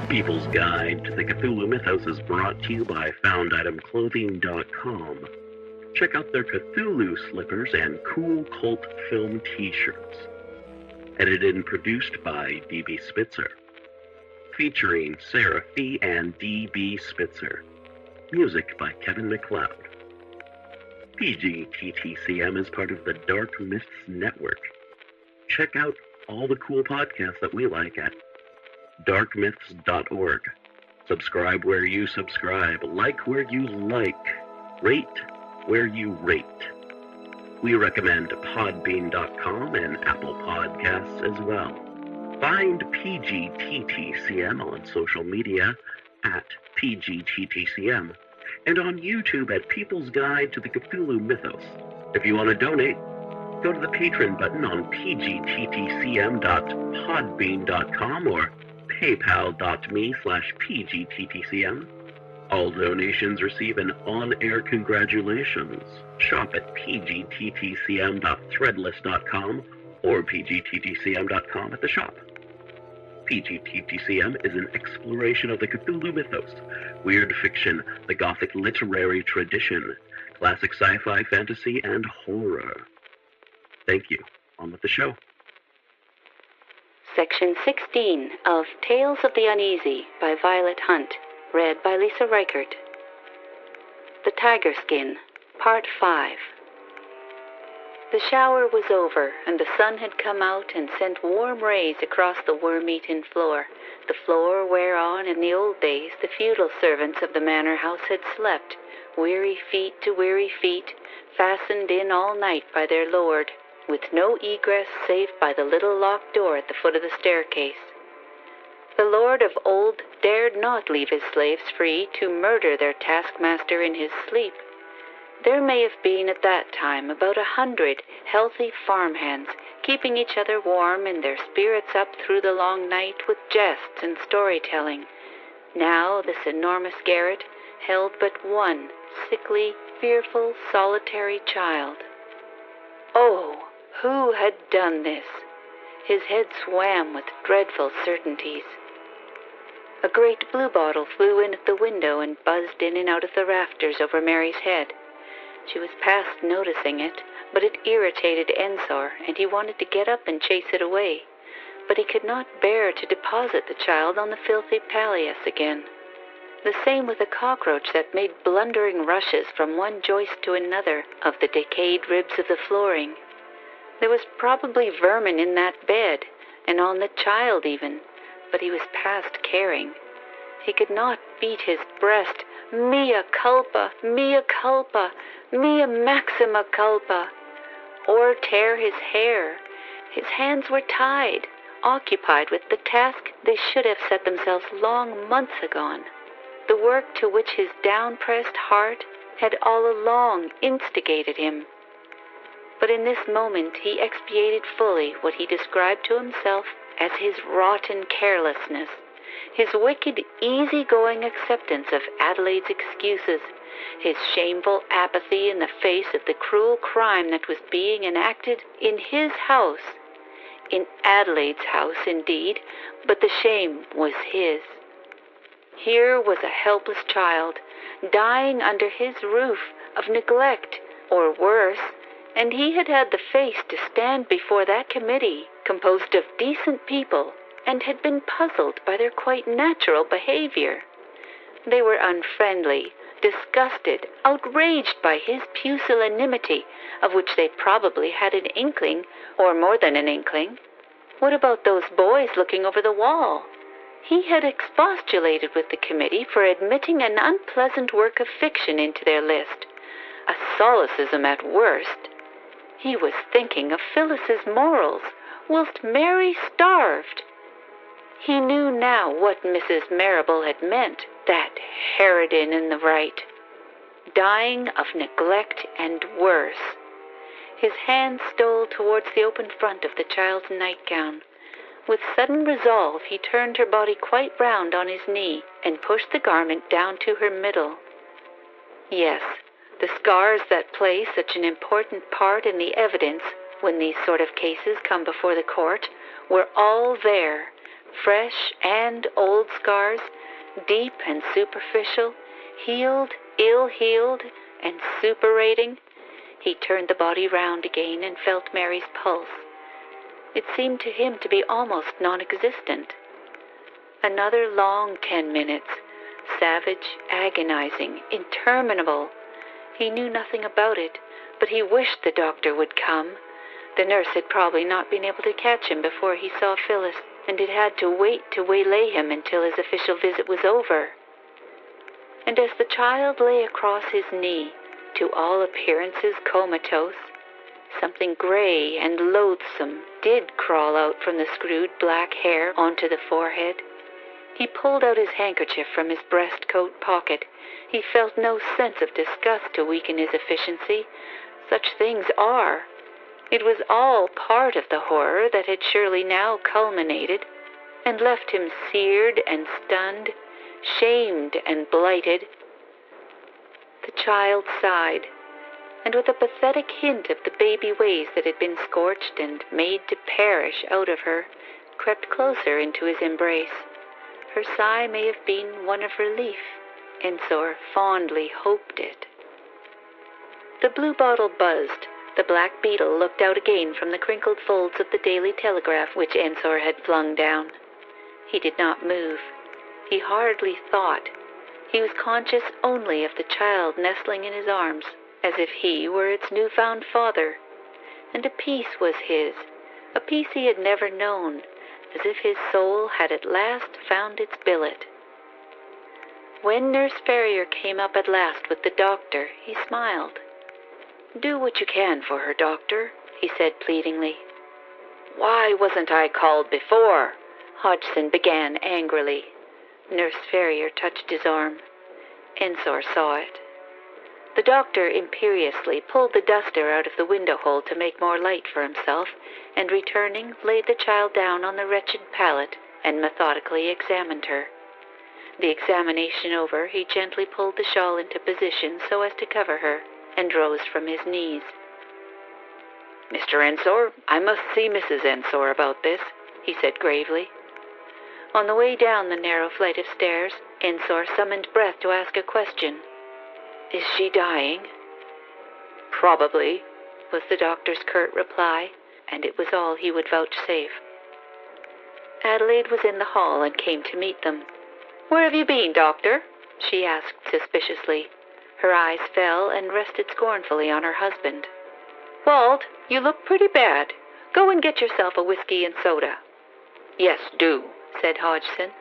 People's Guide to the Cthulhu Mythos is brought to you by FoundItemClothing.com. Check out their Cthulhu slippers and cool cult film t-shirts. Edited and produced by D.B. Spitzer. Featuring Sara and D.B. Spitzer. Music by Kevin MacLeod. PGTTCM is part of the Dark Myths Network. Check out all the cool podcasts that we like at darkmyths.org. Subscribe where you subscribe, like where you like, rate where you rate. We recommend podbean.com and Apple Podcasts as well. Find PGTTCM on social media at PGTTCM and on YouTube at People's Guide to the Cthulhu Mythos. If you want to donate, go to the Patreon button on pgttcm.podbean.com or paypal.me/pgttcm. All donations receive an on-air congratulations. Shop at pgttcm.threadless.com or pgttcm.com at the shop. PGTTCM is an exploration of the Cthulhu mythos, weird fiction, the Gothic literary tradition, classic sci-fi, fantasy, and horror. Thank you. On with the show. Section 16 of Tales of the Uneasy by Violet Hunt, read by Lisa Reichert. The Tiger Skin, Part 5. The shower was over, and the sun had come out and sent warm rays across the worm-eaten floor, the floor whereon in the old days the feudal servants of the manor house had slept, weary feet to weary feet, fastened in all night by their lord, with no egress save by the little locked door at the foot of the staircase. The lord of old dared not leave his slaves free to murder their taskmaster in his sleep. There may have been at that time about 100 healthy farmhands, keeping each other warm and their spirits up through the long night with jests and storytelling. Now this enormous garret held but one sickly, fearful, solitary child. Oh, who had done this? His head swam with dreadful certainties. A great bluebottle flew in at the window and buzzed in and out of the rafters over Mary's head. She was past noticing it, but it irritated Ensor, and he wanted to get up and chase it away. But he could not bear to deposit the child on the filthy palliasse again. The same with a cockroach that made blundering rushes from one joist to another of the decayed ribs of the flooring. There was probably vermin in that bed, and on the child even, but he was past caring. He could not beat his breast, mea culpa, mea culpa, mea maxima culpa, or tear his hair. His hands were tied, occupied with the task they should have set themselves long months agone, the work to which his down-pressed heart had all along instigated him. But in this moment he expiated fully what he described to himself as his rotten carelessness, his wicked, easy-going acceptance of Adelaide's excuses, his shameful apathy in the face of the cruel crime that was being enacted in his house. In Adelaide's house, indeed, but the shame was his. Here was a helpless child, dying under his roof of neglect, or worse, and he had had the face to stand before that committee, composed of decent people, and had been puzzled by their quite natural behavior. They were unfriendly, disgusted, outraged by his pusillanimity, of which they probably had an inkling, or more than an inkling. What about those boys looking over the wall? He had expostulated with the committee for admitting an unpleasant work of fiction into their list, a solecism at worst. He was thinking of Phyllis's morals, whilst Mary starved. He knew now what Mrs. Marrable had meant, that harridan in the right. Dying of neglect and worse. His hand stole towards the open front of the child's nightgown. With sudden resolve, he turned her body quite round on his knee and pushed the garment down to her middle. Yes, the scars that play such an important part in the evidence when these sort of cases come before the court were all there, fresh and old scars, deep and superficial, healed, ill-healed, and suppurating. He turned the body round again and felt Mary's pulse. It seemed to him to be almost non-existent. Another long 10 minutes, savage, agonizing, interminable. He knew nothing about it, but he wished the doctor would come. The nurse had probably not been able to catch him before he saw Phyllis, and had had to wait to waylay him until his official visit was over. And as the child lay across his knee, to all appearances comatose, something gray and loathsome did crawl out from the screwed black hair onto the forehead. He pulled out his handkerchief from his breast coat pocket. He felt no sense of disgust to weaken his efficiency. Such things are. It was all part of the horror that had surely now culminated, and left him seared and stunned, shamed and blighted. The child sighed, and with a pathetic hint of the baby ways that had been scorched and made to perish out of her, crept closer into his embrace. Her sigh may have been one of relief. Ensor fondly hoped it. The blue bottle buzzed. The black beetle looked out again from the crinkled folds of the Daily Telegraph which Ensor had flung down. He did not move. He hardly thought. He was conscious only of the child nestling in his arms, as if he were its newfound father. And a peace was his, a peace he had never known, as if his soul had at last found its billet. When Nurse Ferrier came up at last with the doctor, he smiled. "Do what you can for her, doctor," he said pleadingly. "Why wasn't I called before?" Hodgson began angrily. Nurse Ferrier touched his arm. Ensor saw it. The doctor imperiously pulled the duster out of the window hole to make more light for himself, and returning, laid the child down on the wretched pallet and methodically examined her. The examination over, he gently pulled the shawl into position so as to cover her, and rose from his knees. "Mr. Ensor, I must see Mrs. Ensor about this," he said gravely. On the way down the narrow flight of stairs, Ensor summoned breath to ask a question. "Is she dying?" "Probably," was the doctor's curt reply, and it was all he would vouchsafe. Adelaide was in the hall and came to meet them. "Where have you been, doctor?" she asked suspiciously. Her eyes fell and rested scornfully on her husband. "Walt, you look pretty bad. Go and get yourself a whiskey and soda." "Yes, do," said Hodgson.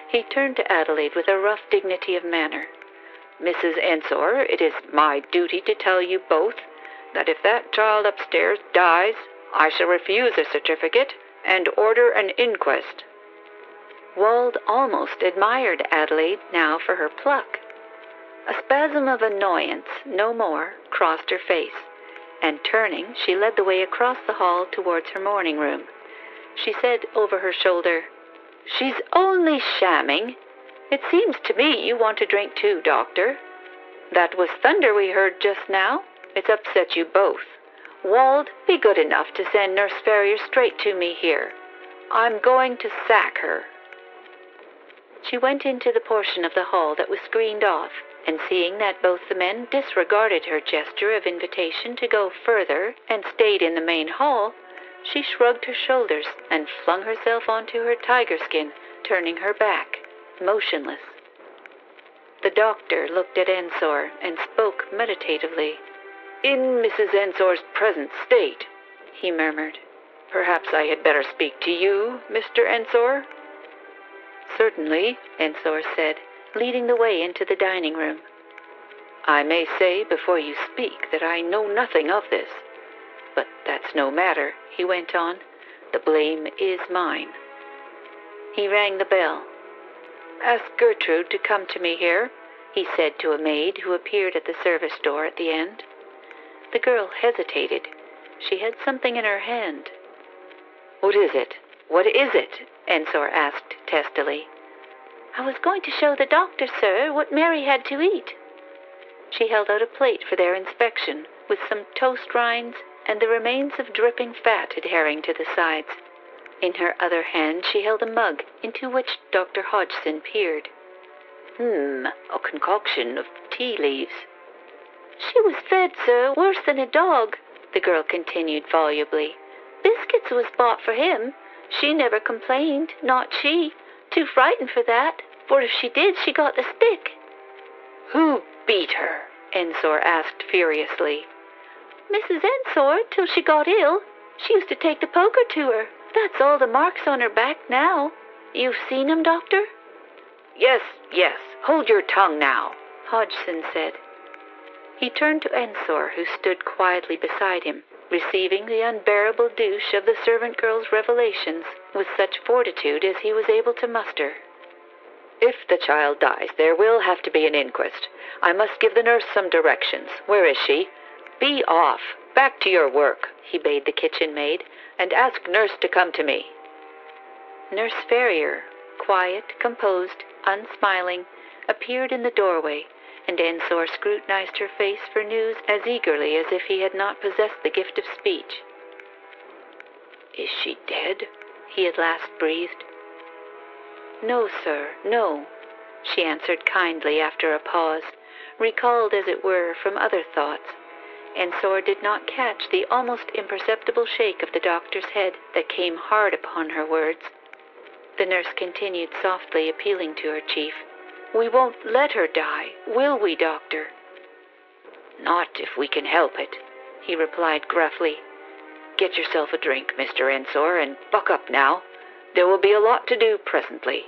He turned to Adelaide with a rough dignity of manner. "Mrs. Ensor, it is my duty to tell you both that if that child upstairs dies, I shall refuse a certificate and order an inquest." Wald almost admired Adelaide now for her pluck. A spasm of annoyance, no more, crossed her face, and turning, she led the way across the hall towards her morning room. She said over her shoulder, "She's only shamming. It seems to me you want a drink too, doctor. That was thunder we heard just now. It's upset you both. Wald, be good enough to send Nurse Ferrier straight to me here. I'm going to sack her." She went into the portion of the hall that was screened off, and seeing that both the men disregarded her gesture of invitation to go further and stayed in the main hall, she shrugged her shoulders and flung herself onto her tiger skin, turning her back, motionless. The doctor looked at Ensor and spoke meditatively. "In Mrs. Ensor's present state," he murmured, "perhaps I had better speak to you, Mr. Ensor?" "Certainly," Ensor said, leading the way into the dining room. "I may say before you speak that I know nothing of this. But that's no matter," he went on. "The blame is mine." He rang the bell. "Ask Gertrude to come to me here," he said to a maid who appeared at the service door at the end. The girl hesitated. She had something in her hand. "What is it? What is it?" Ensor asked testily. "I was going to show the doctor, sir, what Mary had to eat." She held out a plate for their inspection, with some toast rinds and the remains of dripping fat adhering to the sides. In her other hand she held a mug into which Dr. Hodgson peered. A concoction of tea leaves. She was fed, sir, worse than a dog, the girl continued volubly. Biscuits was bought for him. She never complained, not she. Too frightened for that, for if she did, she got the stick. Who beat her? Ensor asked furiously. Mrs. Ensor, till she got ill. She used to take the poker to her. That's all the marks on her back now. You've seen 'em, Doctor? Yes, hold your tongue now, Hodgson said. He turned to Ensor, who stood quietly beside him, receiving the unbearable douche of the servant girl's revelations with such fortitude as he was able to muster. If the child dies, there will have to be an inquest. I must give the nurse some directions. Where is she? Be off. Back to your work, he bade the kitchen maid, and ask nurse to come to me. Nurse Ferrier, quiet, composed, unsmiling, appeared in the doorway, and Ensor scrutinized her face for news as eagerly as if he had not possessed the gift of speech. Is she dead? He at last breathed. No, sir, no, she answered kindly after a pause, recalled as it were from other thoughts. Ensor did not catch the almost imperceptible shake of the doctor's head that came hard upon her words. The nurse continued softly, appealing to her chief. We won't let her die, will we, Doctor? Not if we can help it, he replied gruffly. Get yourself a drink, Mr. Ensor, and buck up now. There will be a lot to do presently.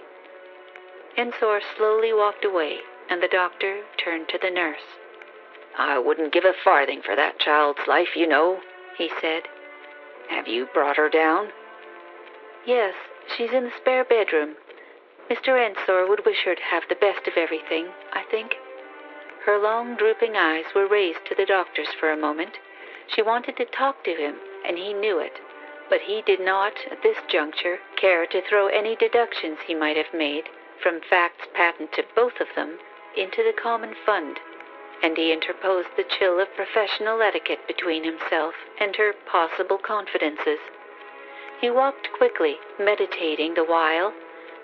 Ensor slowly walked away, and the doctor turned to the nurse. I wouldn't give a farthing for that child's life, you know, he said. Have you brought her down? Yes, she's in the spare bedroom. Mr. Ensor would wish her to have the best of everything, I think. Her long, drooping eyes were raised to the doctor's for a moment. She wanted to talk to him, and he knew it, but he did not, at this juncture, care to throw any deductions he might have made, from facts patent to both of them, into the common fund, and he interposed the chill of professional etiquette between himself and her possible confidences. He walked quickly, meditating the while,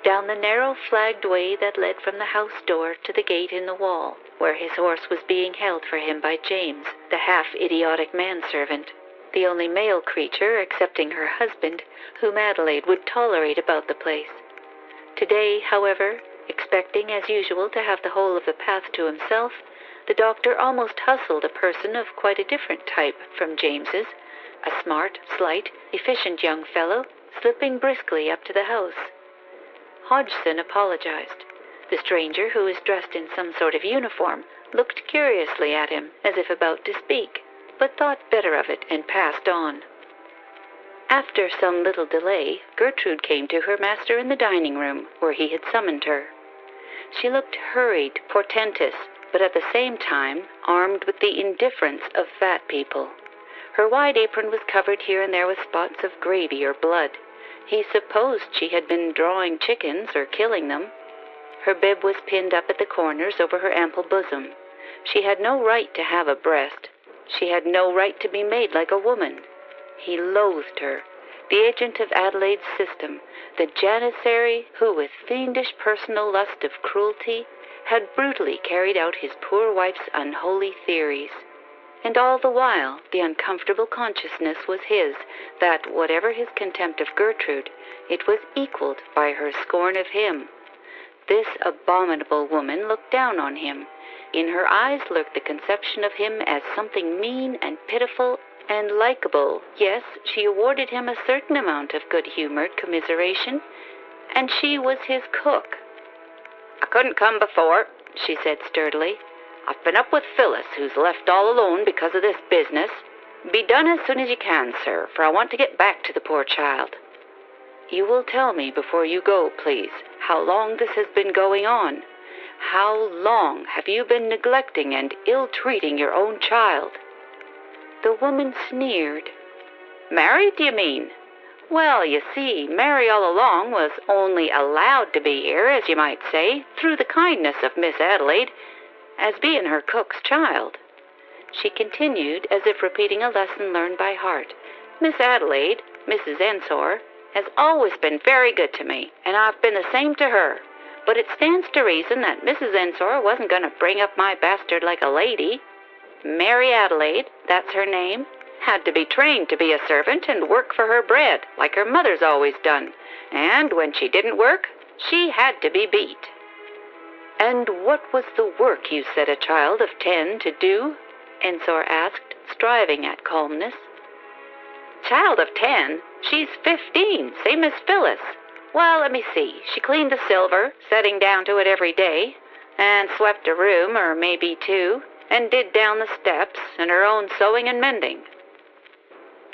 down the narrow flagged way that led from the house door to the gate in the wall, where his horse was being held for him by James, the half-idiotic manservant, the only male creature, excepting her husband, whom Adelaide would tolerate about the place. Today, however, expecting as usual to have the whole of the path to himself, the doctor almost hustled a person of quite a different type from James's, a smart, slight, efficient young fellow, slipping briskly up to the house. Hodgson apologized. The stranger, who was dressed in some sort of uniform, looked curiously at him, as if about to speak, but thought better of it and passed on. After some little delay, Gertrude came to her master in the dining room, where he had summoned her. She looked hurried, portentous, but at the same time armed with the indifference of fat people. Her wide apron was covered here and there with spots of gravy or blood. He supposed she had been drawing chickens or killing them. Her bib was pinned up at the corners over her ample bosom. She had no right to have a breast. She had no right to be made like a woman. He loathed her, the agent of Adelaide's system, the janissary who, with fiendish personal lust of cruelty, had brutally carried out his poor wife's unholy theories. And all the while, the uncomfortable consciousness was his that, whatever his contempt of Gertrude, it was equaled by her scorn of him. This abominable woman looked down on him. In her eyes lurked the conception of him as something mean and pitiful and likable. Yes, she awarded him a certain amount of good-humored commiseration, and she was his cook. I couldn't come before, she said sturdily. I've been up with Phyllis, who's left all alone because of this business. Be done as soon as you can, sir, for I want to get back to the poor child. You will tell me before you go, please, how long this has been going on. How long have you been neglecting and ill-treating your own child? The woman sneered. Married, do you mean? Well, you see, Mary all along was only allowed to be here, as you might say, through the kindness of Miss Adelaide, as being her cook's child. She continued, as if repeating a lesson learned by heart. Miss Adelaide, Mrs. Ensor, has always been very good to me, and I've been the same to her. But it stands to reason that Mrs. Ensor wasn't going to bring up my bastard like a lady. Mary Adelaide, that's her name, had to be trained to be a servant and work for her bread, like her mother's always done. And when she didn't work, she had to be beat. And what was the work you set a child of 10 to do? Ensor asked, striving at calmness. Child of 10? She's 15, same as Phyllis. Well, let me see. She cleaned the silver, setting down to it every day, and swept a room or maybe two, and did down the steps and her own sewing and mending.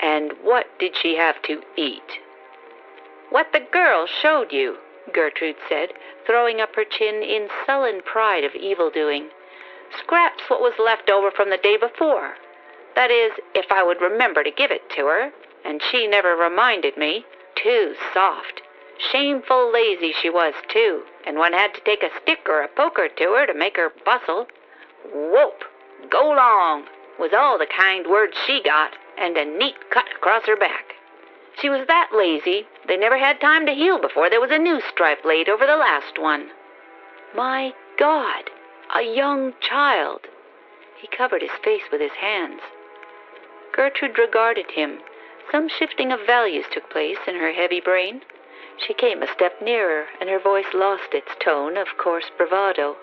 And what did she have to eat? What the girl showed you, Gertrude said, throwing up her chin in sullen pride of evildoing. Scraps what was left over from the day before. That is, if I would remember to give it to her, and she never reminded me. Too soft. Shameful lazy she was, too, and one had to take a stick or a poker to her to make her bustle. Whoop! Go long! Was all the kind words she got, and a neat cut across her back. She was that lazy, they never had time to heal before there was a new stripe laid over the last one. My God! A young child! He covered his face with his hands. Gertrude regarded him. Some shifting of values took place in her heavy brain. She came a step nearer, and her voice lost its tone of coarse bravado.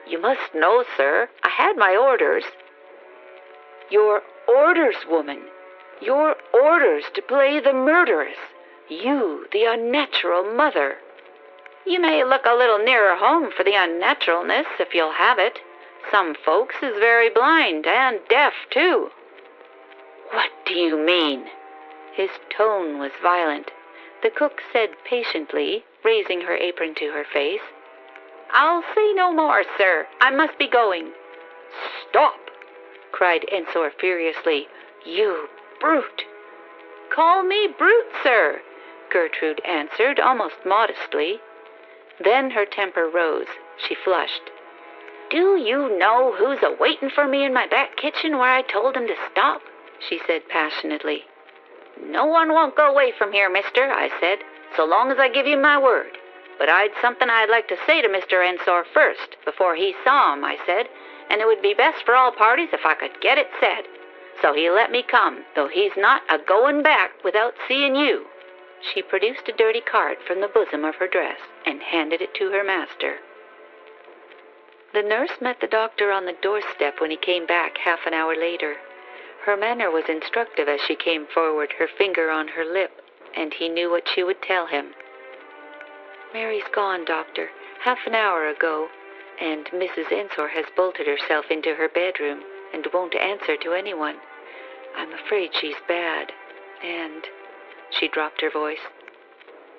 You must know, sir, I had my orders. Your orders, woman. Your orders to play the murderess. You, the unnatural mother. You may look a little nearer home for the unnaturalness, if you'll have it. Some folks is very blind, and deaf, too. What do you mean? His tone was violent. The cook said patiently, raising her apron to her face, I'll say no more, sir. I must be going. Stop! Cried Ensor furiously. You brute! Call me brute, sir, Gertrude answered almost modestly. Then her temper rose. She flushed. Do you know who's a-waitin' for me in my back kitchen where I told him to stop? She said passionately. No one won't go away from here, mister, I said, so long as I give you my word. But I'd something I'd like to say to Mr. Ensor first, before he saw him, I said, and it would be best for all parties if I could get it said. So he let me come, though he's not a-going back without seeing you. She produced a dirty card from the bosom of her dress and handed it to her master. The nurse met the doctor on the doorstep when he came back half an hour later. Her manner was instructive as she came forward, her finger on her lip, and he knew what she would tell him. Mary's gone, doctor, half an hour ago, and Mrs. Ensor has bolted herself into her bedroom and won't answer to anyone. I'm afraid she's bad, and... She dropped her voice.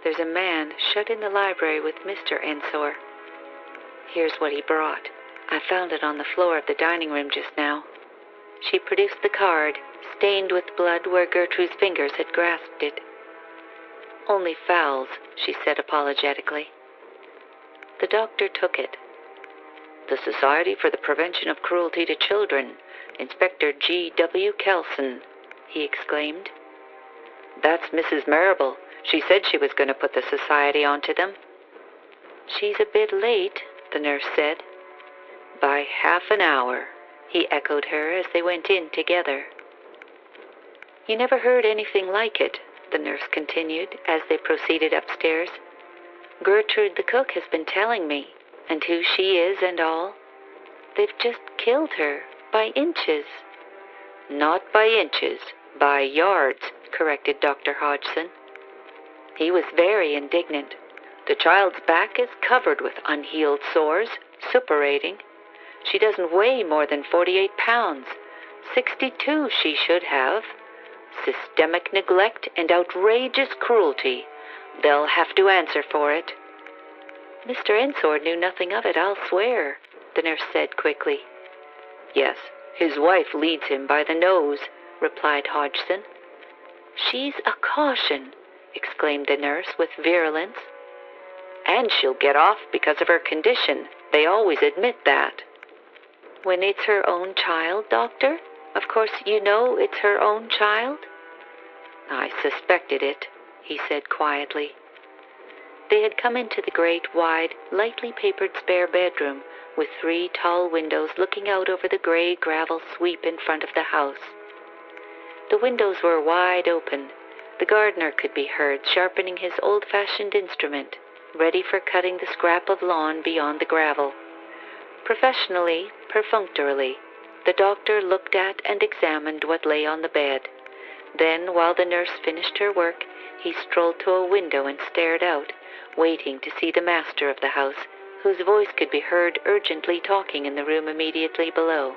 There's a man shut in the library with Mr. Ensor. Here's what he brought. I found it on the floor of the dining room just now. She produced the card, stained with blood where Gertrude's fingers had grasped it. Only fowls, she said apologetically. The doctor took it. The Society for the Prevention of Cruelty to Children, Inspector G.W. Kelson, he exclaimed. That's Mrs. Marable. She said she was going to put the society onto them. She's a bit late, the nurse said. By half an hour, he echoed her as they went in together. You never heard anything like it, the nurse continued as they proceeded upstairs. Gertrude the cook has been telling me, and who she is and all. They've just killed her, by inches. Not by inches, by yards, corrected Dr. Hodgson. He was very indignant. The child's back is covered with unhealed sores, suppurating. She doesn't weigh more than 48 pounds. 62 she should have. Systemic neglect and outrageous cruelty. They'll have to answer for it. Mr. Ensor knew nothing of it, I'll swear, the nurse said quickly. Yes, his wife leads him by the nose, replied Hodgson. She's a caution, exclaimed the nurse with virulence. And she'll get off because of her condition. They always admit that. When it's her own child, doctor? Of course you know it's her own child? I suspected it. he said quietly. They had come into the great, wide, lightly papered spare bedroom with 3 tall windows looking out over the gray gravel sweep in front of the house. The windows were wide open. The gardener could be heard sharpening his old-fashioned instrument, ready for cutting the scrap of lawn beyond the gravel. Professionally, perfunctorily, the doctor looked at and examined what lay on the bed. Then, while the nurse finished her work, he strolled to a window and stared out, waiting to see the master of the house, whose voice could be heard urgently talking in the room immediately below.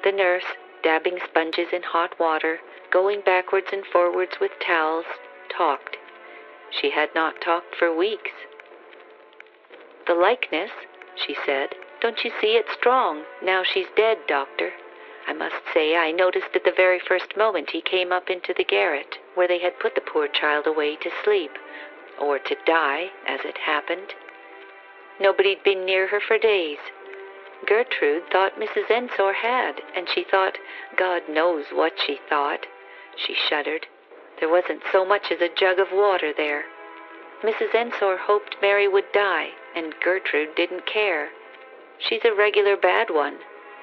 The nurse, dabbing sponges in hot water, going backwards and forwards with towels, talked. She had not talked for weeks. "The likeness," she said. "Don't you see it's strong, now she's dead, doctor? I must say I noticed it the very first moment he came up into the garret, where they had put the poor child away to sleep, or to die, as it happened. Nobody'd been near her for days. Gertrude thought Mrs. Ensor had, and she thought, God knows what she thought." She shuddered. "There wasn't so much as a jug of water there. Mrs. Ensor hoped Mary would die, and Gertrude didn't care. She's a regular bad one.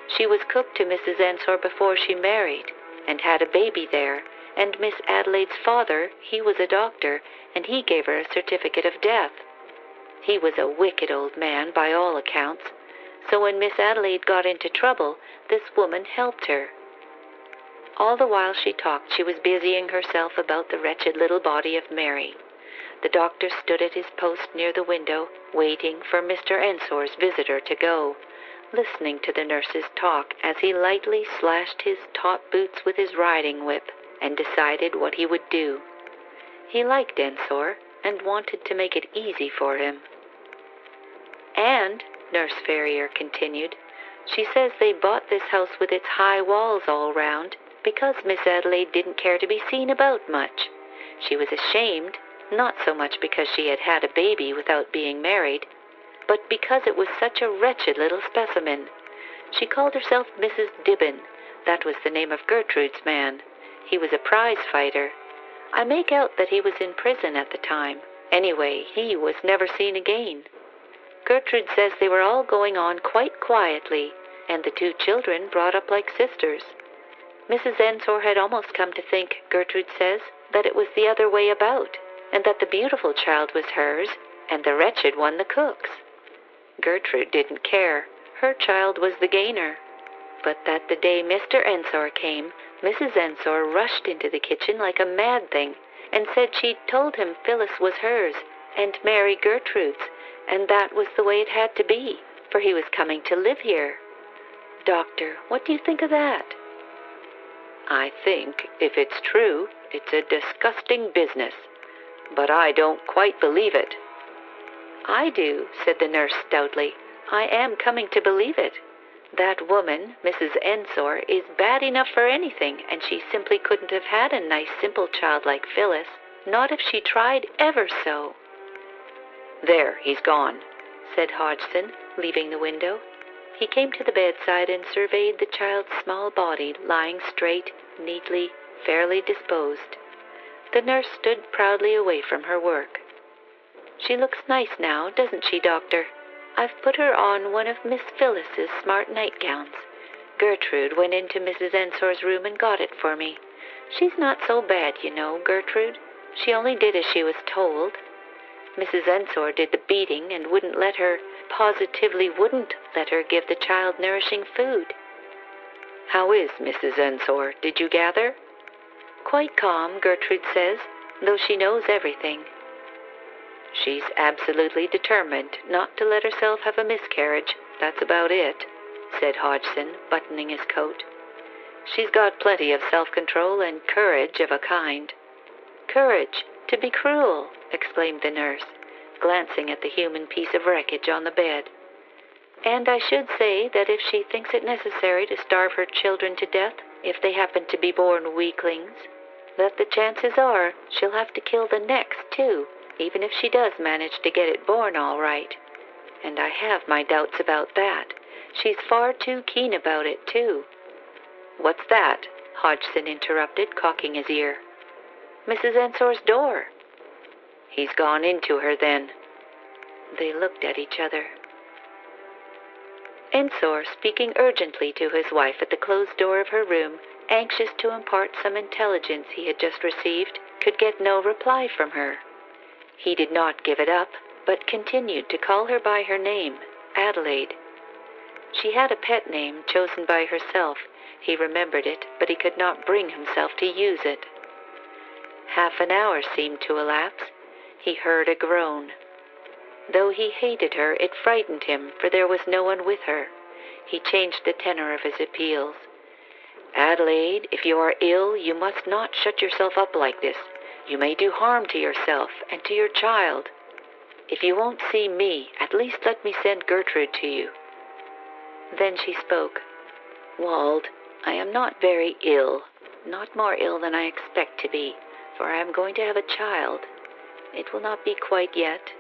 She was cook to Mrs. Ensor before she married, and had a baby there, and Miss Adelaide's father, he was a doctor, and he gave her a certificate of death. He was a wicked old man, by all accounts, so when Miss Adelaide got into trouble, this woman helped her." All the while she talked, she was busying herself about the wretched little body of Mary. The doctor stood at his post near the window, waiting for Mr. Ensor's visitor to go, listening to the nurse's talk as he lightly slashed his top boots with his riding whip and decided what he would do. He liked Ensor and wanted to make it easy for him. "And," Nurse Ferrier continued, "she says they bought this house with its high walls all round because Miss Adelaide didn't care to be seen about much. She was ashamed, not so much because she had had a baby without being married, but because it was such a wretched little specimen. She called herself Mrs. Dibbin. That was the name of Gertrude's man. He was a prize fighter. I make out that he was in prison at the time. Anyway, he was never seen again. Gertrude says they were all going on quite quietly, and the 2 children brought up like sisters. Mrs. Ensor had almost come to think, Gertrude says, that it was the other way about, and that the beautiful child was hers, and the wretched one the cook's. Gertrude didn't care. Her child was the gainer. But that the day Mr. Ensor came, Mrs. Ensor rushed into the kitchen like a mad thing, and said she'd told him Phyllis was hers, and Mary Gertrude's, and that was the way it had to be, for he was coming to live here. Doctor, what do you think of that?" "I think, if it's true, it's a disgusting business. But I don't quite believe it." "I do," said the nurse stoutly. "I am coming to believe it. That woman, Mrs. Ensor, is bad enough for anything, and she simply couldn't have had a nice, simple child like Phyllis, not if she tried ever so." "There, he's gone," said Hodgson, leaving the window. He came to the bedside and surveyed the child's small body lying straight, neatly, fairly disposed. The nurse stood proudly away from her work. "She looks nice now, doesn't she, doctor? I've put her on one of Miss Phyllis's smart nightgowns. Gertrude went into Mrs. Ensor's room and got it for me. She's not so bad, you know, Gertrude. She only did as she was told. Mrs. Ensor did the beating and positively wouldn't let her give the child nourishing food." "How is Mrs. Ensor, did you gather?" "Quite calm, Gertrude says, though she knows everything." "She's absolutely determined not to let herself have a miscarriage, that's about it," said Hodgson, buttoning his coat. "She's got plenty of self-control and courage of a kind." "Courage, to be cruel," exclaimed the nurse, glancing at the human piece of wreckage on the bed. "And I should say that if she thinks it necessary to starve her children to death, if they happen to be born weaklings, that the chances are she'll have to kill the next, too, even if she does manage to get it born all right. And I have my doubts about that. She's far too keen about it, too." "What's that?" Hodgson interrupted, cocking his ear. Mrs. Ensor's door." "He's gone into her, then." They looked at each other. Ensor, speaking urgently to his wife at the closed door of her room, anxious to impart some intelligence he had just received, could get no reply from her. He did not give it up, but continued to call her by her name, Adelaide. She had a pet name chosen by herself. He remembered it, but he could not bring himself to use it. Half an hour seemed to elapse. He heard a groan. Though he hated her, it frightened him, for there was no one with her. He changed the tenor of his appeals. "Adelaide, if you are ill, you must not shut yourself up like this. You may do harm to yourself and to your child. If you won't see me, at least let me send Gertrude to you." Then she spoke. "Wald, I am not very ill, not more ill than I expect to be, for I am going to have a child. It will not be quite yet.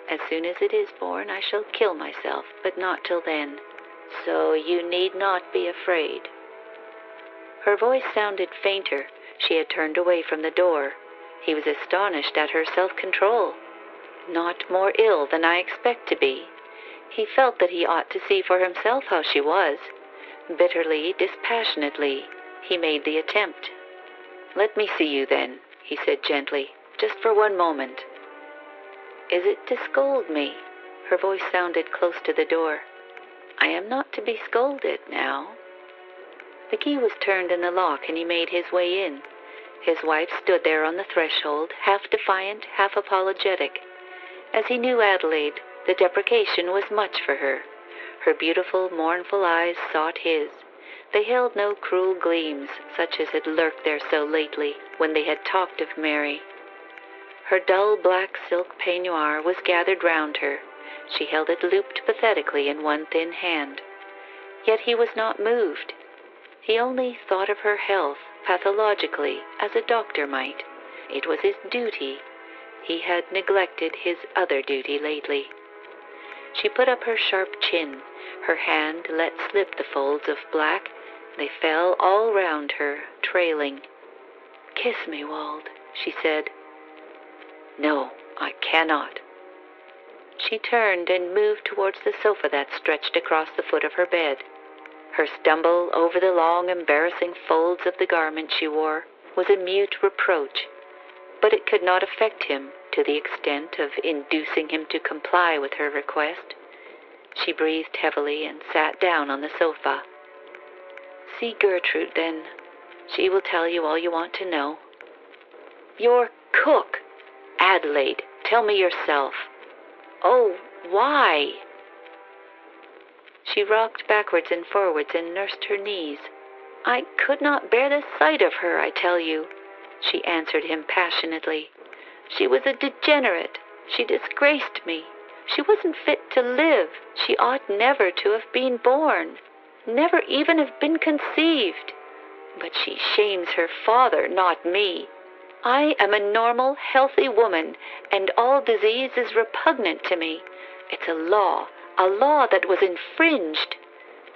As soon as it is born, I shall kill myself, but not till then. So you need not be afraid." Her voice sounded fainter. She had turned away from the door. He was astonished at her self-control. "Not more ill than I expect to be." He felt that he ought to see for himself how she was. Bitterly, dispassionately, he made the attempt. "Let me see you, then," he said gently, "just for one moment." "Is it to scold me?" Her voice sounded close to the door. "I am not to be scolded now." The key was turned in the lock, and he made his way in. His wife stood there on the threshold, half defiant, half apologetic. As he knew Adelaide, the deprecation was much for her. Her beautiful, mournful eyes sought his. They held no cruel gleams, such as had lurked there so lately, when they had talked of Mary. Her dull black silk peignoir was gathered round her. She held it looped pathetically in one thin hand. Yet he was not moved. He only thought of her health, pathologically, as a doctor might. It was his duty. He had neglected his other duty lately. She put up her sharp chin. Her hand let slip the folds of black. They fell all round her, trailing. "Kiss me, Wald," she said. "No, I cannot." She turned and moved towards the sofa that stretched across the foot of her bed. Her stumble over the long, embarrassing folds of the garment she wore was a mute reproach, but it could not affect him to the extent of inducing him to comply with her request. She breathed heavily and sat down on the sofa. "See Gertrude, then. She will tell you all you want to know." "Your cook! Adelaide, tell me yourself." "Oh, why?" She rocked backwards and forwards and nursed her knees. "I could not bear the sight of her, I tell you," she answered him passionately. "She was a degenerate. She disgraced me. She wasn't fit to live. She ought never to have been born, never even have been conceived. But she shames her father, not me. I am a normal, healthy woman, and all disease is repugnant to me. It's a law that was infringed.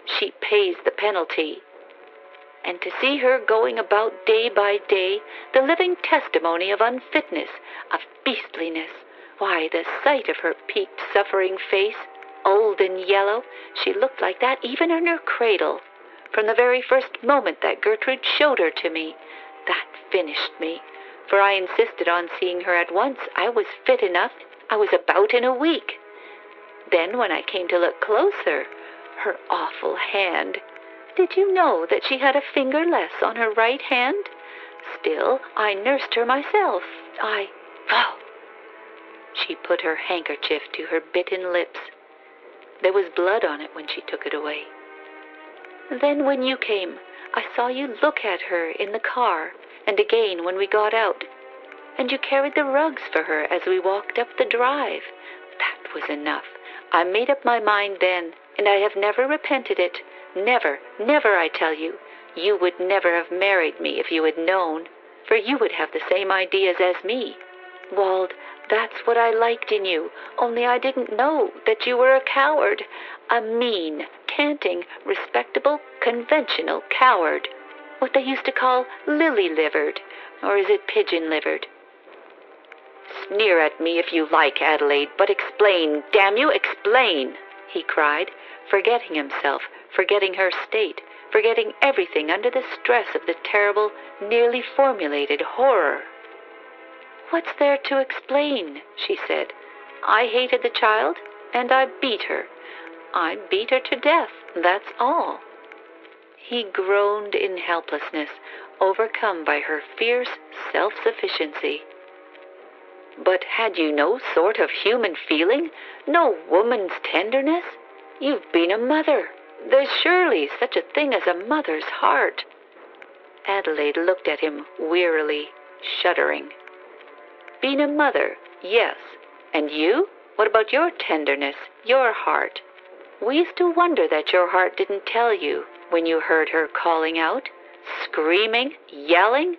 She pays the penalty. And to see her going about day by day, the living testimony of unfitness, of beastliness, why, the sight of her peaked, suffering face, old and yellow, she looked like that even in her cradle. From the very first moment that Gertrude showed her to me, that finished me. For I insisted on seeing her at once. I was fit enough. I was about in a week. Then when I came to look closer, her awful hand. Did you know that she had a finger less on her right hand? Still, I nursed her myself. Oh!" She put her handkerchief to her bitten lips. There was blood on it when she took it away. "Then when you came, I saw you look at her in the car, and again when we got out. And you carried the rugs for her as we walked up the drive. That was enough. I made up my mind then, and I have never repented it. Never, never, I tell you. You would never have married me if you had known, for you would have the same ideas as me. Wald, that's what I liked in you, only I didn't know that you were a coward, a mean, canting, respectable, conventional coward, what they used to call lily-livered, or is it pigeon-livered? Sneer at me if you like, Adelaide, but explain, damn you, explain, he cried, forgetting himself, forgetting her state, forgetting everything under the stress of the terrible, nearly formulated horror. What's there to explain, she said. I hated the child, and I beat her. I beat her to death, that's all. He groaned in helplessness, overcome by her fierce self-sufficiency. But had you no sort of human feeling, no woman's tenderness? You've been a mother. There's surely such a thing as a mother's heart. Adelaide looked at him wearily, shuddering. Been a mother, yes. And you? What about your tenderness, your heart? We used to wonder that your heart didn't tell you when you heard her calling out, screaming, yelling.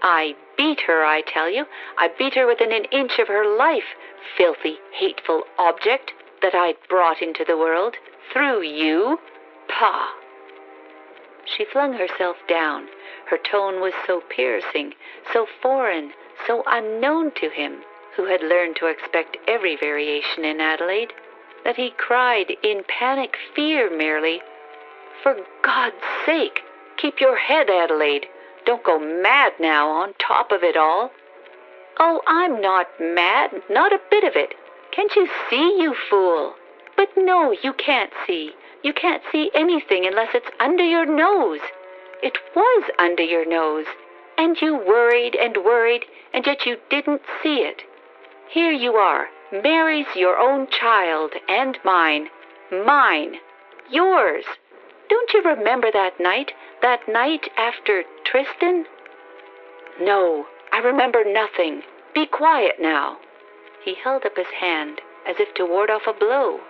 I beat her, I tell you. I beat her within an inch of her life, filthy, hateful object that I'd brought into the world through you. Pah! She flung herself down. Her tone was so piercing, so foreign, so unknown to him, who had learned to expect every variation in Adelaide, that he cried in panic fear merely, For God's sake, keep your head, Adelaide. Don't go mad now on top of it all. Oh, I'm not mad, not a bit of it. Can't you see, you fool? But no, you can't see. You can't see anything unless it's under your nose. It was under your nose, and you worried, and yet you didn't see it. Here you are, Mary's your own child, and mine. Mine. Yours. Don't you remember that night after Tristan? No, I remember nothing. Be quiet now. He held up his hand as if to ward off a blow.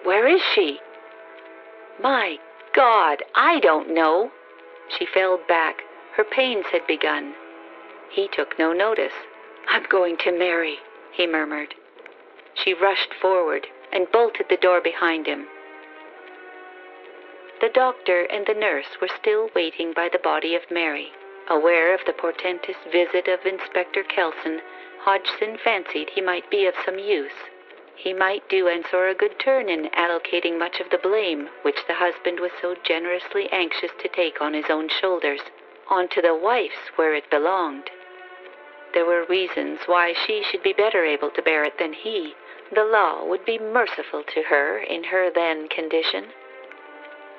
Where is she? My God, I don't know. She fell back. Her pains had begun. He took no notice. I'm going to Mary, he murmured. She rushed forward and bolted the door behind him. The doctor and the nurse were still waiting by the body of Mary. Aware of the portentous visit of Inspector Kelson, Hodgson fancied he might be of some use. He might do Ensor a good turn in allocating much of the blame which the husband was so generously anxious to take on his own shoulders, onto the wife's where it belonged. There were reasons why she should be better able to bear it than he. The law would be merciful to her in her then condition.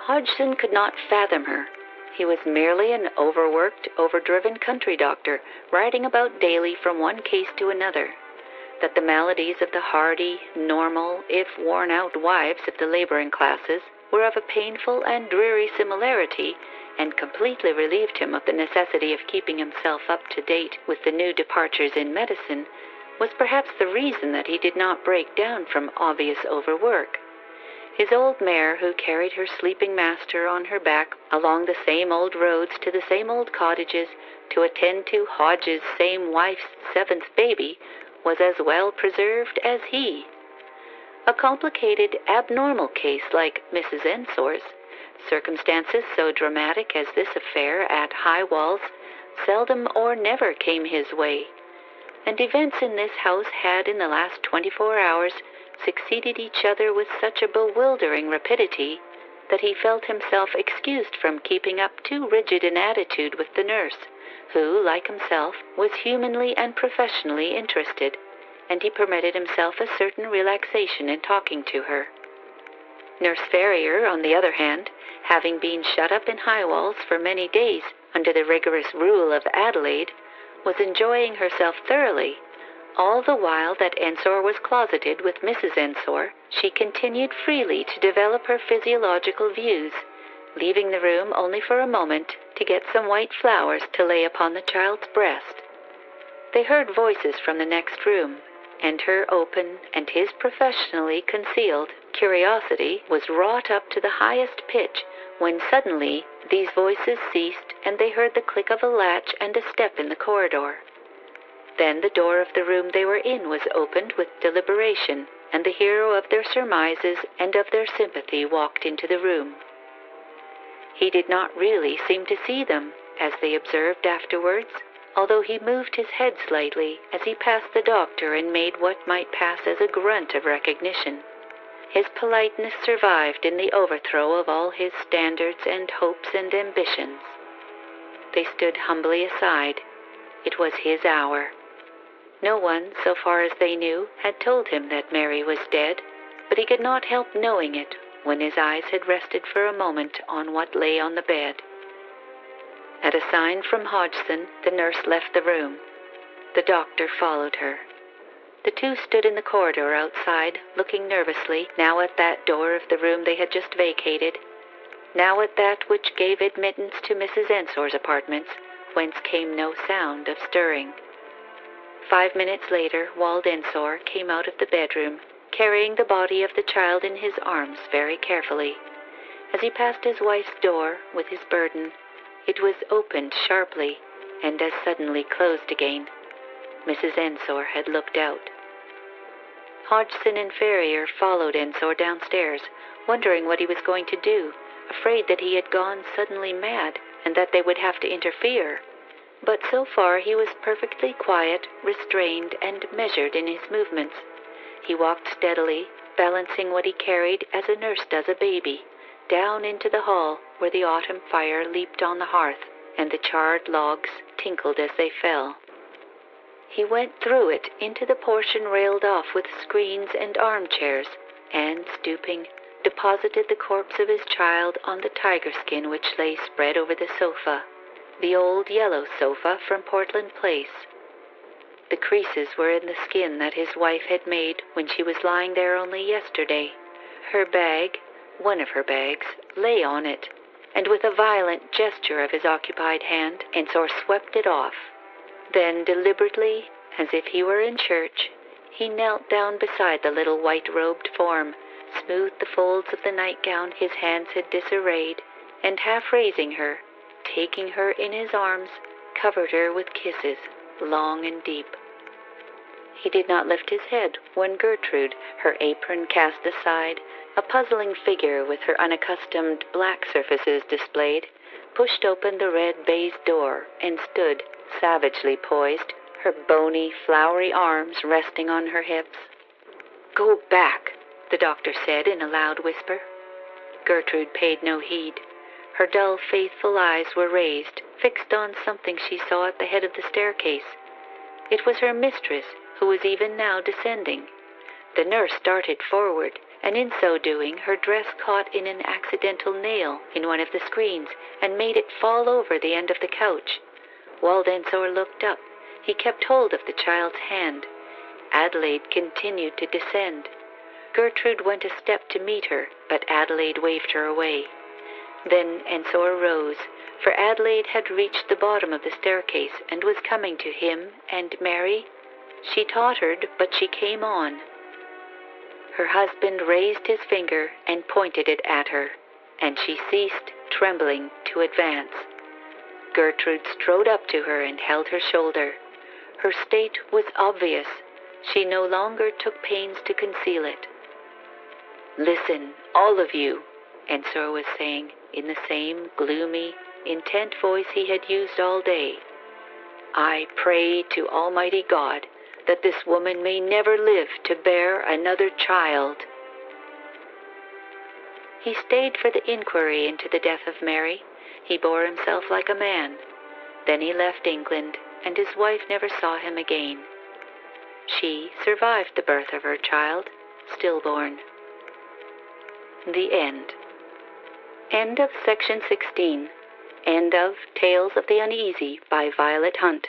Hodgson could not fathom her. He was merely an overworked, overdriven country doctor, riding about daily from one case to another. That the maladies of the hardy, normal, if worn-out wives of the laboring classes were of a painful and dreary similarity, and completely relieved him of the necessity of keeping himself up to date with the new departures in medicine, was perhaps the reason that he did not break down from obvious overwork. His old mare, who carried her sleeping master on her back along the same old roads to the same old cottages to attend to Hodge's same wife's seventh baby, was as well preserved as he. A complicated, abnormal case like Mrs. Ensor's, circumstances so dramatic as this affair at High Walls, seldom or never came his way, and events in this house had in the last 24 hours succeeded each other with such a bewildering rapidity that he felt himself excused from keeping up too rigid an attitude with the nurse, who, like himself, was humanly and professionally interested, and he permitted himself a certain relaxation in talking to her. Nurse Ferrier, on the other hand, having been shut up in High Walls for many days under the rigorous rule of Adelaide, was enjoying herself thoroughly. All the while that Ensor was closeted with Mrs. Ensor, she continued freely to develop her physiological views, leaving the room only for a moment to get some white flowers to lay upon the child's breast. They heard voices from the next room, and her open and his professionally concealed curiosity was wrought up to the highest pitch when suddenly these voices ceased and they heard the click of a latch and a step in the corridor. Then the door of the room they were in was opened with deliberation, and the hero of their surmises and of their sympathy walked into the room. He did not really seem to see them, as they observed afterwards, although he moved his head slightly as he passed the doctor and made what might pass as a grunt of recognition. His politeness survived in the overthrow of all his standards and hopes and ambitions. They stood humbly aside. It was his hour. No one, so far as they knew, had told him that Mary was dead, but he could not help knowing it when his eyes had rested for a moment on what lay on the bed. At a sign from Hodgson, the nurse left the room. The doctor followed her. The two stood in the corridor outside, looking nervously, now at that door of the room they had just vacated, now at that which gave admittance to Mrs. Ensor's apartments, whence came no sound of stirring. 5 minutes later, Wald Ensor came out of the bedroom, carrying the body of the child in his arms very carefully. As he passed his wife's door with his burden, it was opened sharply and as suddenly closed again. Mrs. Ensor had looked out. Hodgson and Ferrier followed Ensor downstairs, wondering what he was going to do, afraid that he had gone suddenly mad and that they would have to interfere. But so far he was perfectly quiet, restrained, and measured in his movements. He walked steadily, balancing what he carried as a nurse does a baby, down into the hall where the autumn fire leaped on the hearth, and the charred logs tinkled as they fell. He went through it into the portion railed off with screens and armchairs, and, stooping, deposited the corpse of his child on the tiger skin which lay spread over the sofa, the old yellow sofa from Portland Place. The creases were in the skin that his wife had made when she was lying there only yesterday. Her bag, one of her bags, lay on it, and with a violent gesture of his occupied hand, Ensor swept it off. Then, deliberately, as if he were in church, he knelt down beside the little white-robed form, smoothed the folds of the nightgown his hands had disarrayed, and half raising her, taking her in his arms, covered her with kisses, long and deep. He did not lift his head when Gertrude, her apron cast aside, a puzzling figure with her unaccustomed black surfaces displayed, pushed open the red baize door and stood, savagely poised, her bony, flowery arms resting on her hips. "Go back," the doctor said in a loud whisper. Gertrude paid no heed. Her dull, faithful eyes were raised, fixed on something she saw at the head of the staircase. It was her mistress, who was even now descending. The nurse started forward, and in so doing her dress caught in an accidental nail in one of the screens and made it fall over the end of the couch. Wald Ensor looked up. He kept hold of the child's hand. Adelaide continued to descend. Gertrude went a step to meet her, but Adelaide waved her away. Then Ensor rose, for Adelaide had reached the bottom of the staircase and was coming to him and Mary. She tottered, but she came on. Her husband raised his finger and pointed it at her, and she ceased, trembling, to advance. Gertrude strode up to her and held her shoulder. Her state was obvious. She no longer took pains to conceal it. "Listen, all of you," Ensor was saying, in the same gloomy, intent voice he had used all day. "I pray to Almighty God that this woman may never live to bear another child." He stayed for the inquiry into the death of Mary. He bore himself like a man. Then he left England, and his wife never saw him again. She survived the birth of her child, stillborn. The end. End of section 16. End of Tales of the Uneasy by Violet Hunt.